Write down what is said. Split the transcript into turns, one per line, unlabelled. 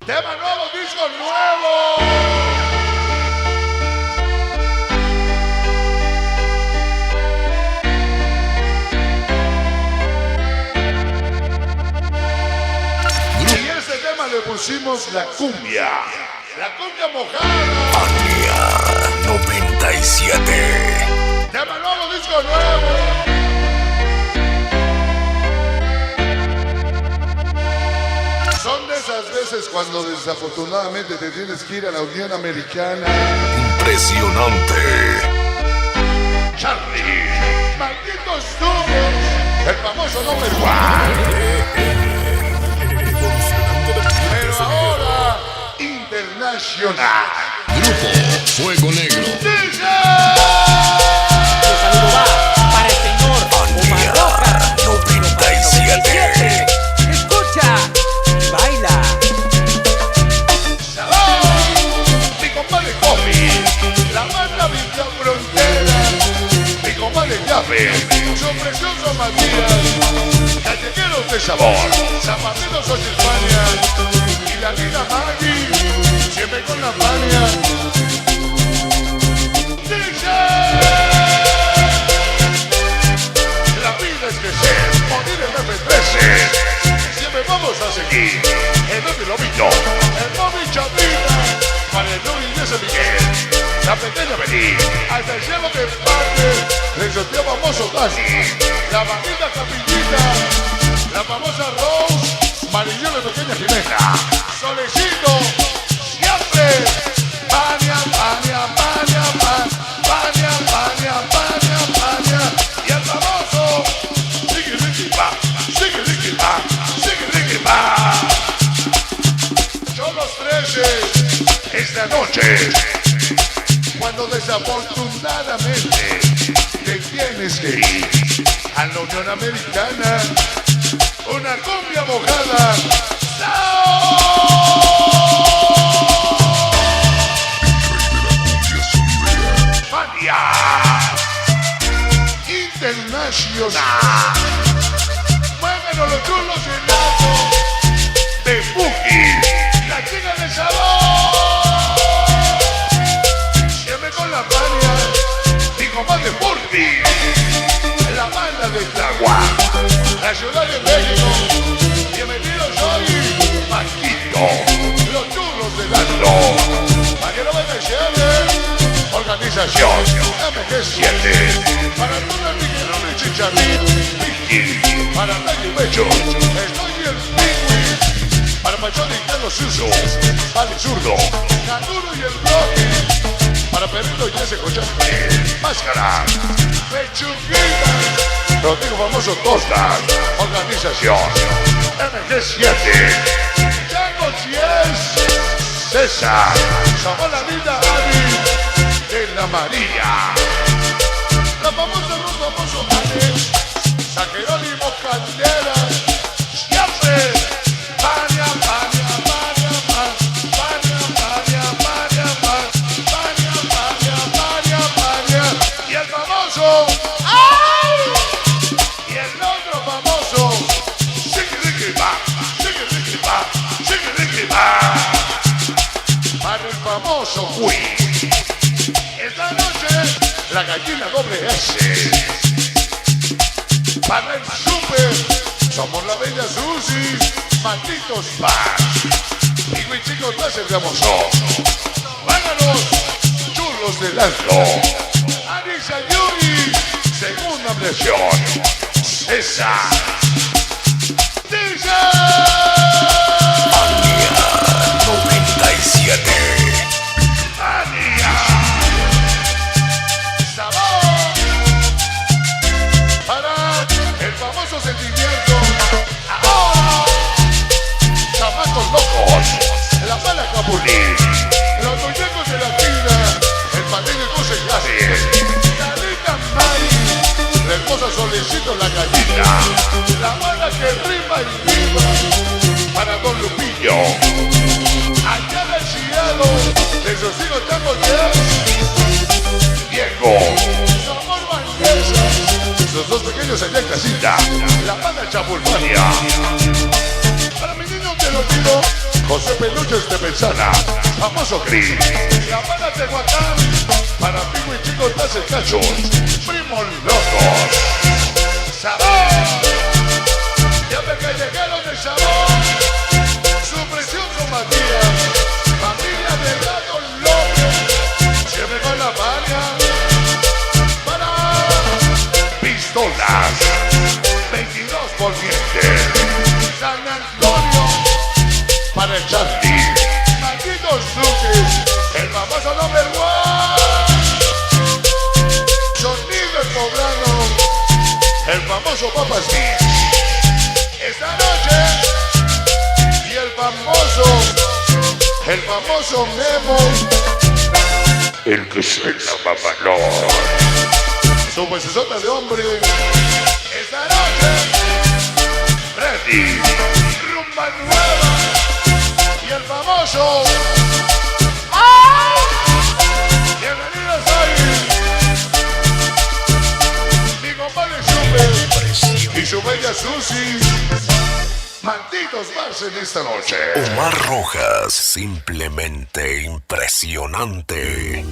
Tema nuevo, disco nuevo. Y este tema le pusimos la cumbia mojada.
Fania 97.
Tema nuevo, disco nuevo. Son de esas veces cuando desafortunadamente te tienes que ir a la Unión Americana.
Impresionante.
Charlie, malditos números, el famoso number one. Pero ahora, internacional.
Grupo Fuego Negro.
¡DJ!
Un saludo va para el señor Omar Roca.
97.
Escucha y baila.
Mi compadre Coffee, la banda Villa Frontera, mi compadre Llave, su precioso Matías, callejeros de sabor, zapateros de España y la linda Maggie, siempre con la Fania. ¡DJ! La vida es crecer, morir en F13, siempre vamos a seguir. El Bebe Lobito, el Bobby Chavita, para el Luis de San Miguel, la pequeña Bení, hasta el cielo que parte, el tío famoso Dani, la bandita Capillita, la famosa Rose, Marillo la pequeña Jimena, Solecito, siempre, Pania, Pania, Pania, Pania, Pania, Pania, Pania, y el famoso, sigue Ricky Pa, sigue Ricky Pa, sigue Ricky Pa. Son los 13 esta noche, cuando desafortunadamente te tienes que ir a la Unión Americana, una cumbia mojada. Fania Internacional. Muévenos los chulos helados de Buki, la chica de sabor. Siempre con la Fania, mi compadre Burdi, la banda de Tagua, la ciudad de México. Bienvenidos hoy, Maquito, los churros de Lando, para que no me cierren. Organización MG7, para todo el Miguelón y Chicharrín, Vicky, para Rey y Pecho, estoy el Pingüi, para Pachón y Carlos Suso, Vale Zurdo, Canguro y el Bloque, para Perrito y ese Cochante, Máscara, Pechuguita, Rodrigo Famoso Tosta, Organización MG7, Django 10, César, Somos la Vida Ani, de la María, la famosa Rosa Famoso Alex, San Jerónimo Caldera, siempre, Pania, Pania, Pania, Pania, Pania, Pania, Pania, Pania, Pania, Pania, y el famoso, ¡ay! Y el otro famoso, Sigue Ricky Pa, Sigue Ricky Pa, Sigue Ricky Pa, para el famoso Wii. Esta noche, la gallina doble S. Para el super, somos la bella Susi, malditos Paz. Y mis chicos más el famoso. Vámonos, churros del alto. Anisa Yuri, segunda versión. César. ¡DJ!
Fania 97.
Sentimiento, ahora, chamacos locos, la mala Capulín, los muñecos de la vida, el patín de José Gladys, Carlita May, la hermosa Solecito la gallina, la mala que rima y viva, para Don Lupillo, allá del cielo, de sus hijos Tango Diego, Sabor Vanessa, los dos pequeños allá en casita, la banda Chapulmania. Para mis niños de el olvido, José Peluches de Pensana, famoso Cris, La Habana de Tehuacán, para Pico y Chicos das el cacho, Primos Locos, Sabor, ya me que llegaron de Sabor, su presión con Matías, familia de Gato López, siempre con la baña, para Pistolas, 22 volvientes, San Antonio, para el Charlie, Malditos Duques, el famoso number one, Sonido el Poblano, el famoso Papa Smith, esta noche, y el famoso Memo, el que suena papalón, su pecesota de hombre, esta noche, Freddy, Rumba Nueva, y el famoso, bienvenidos hoy, mi compadre Super, y su bella Susi, malditos bars en esta noche.
Omar Rojas, simplemente impresionante.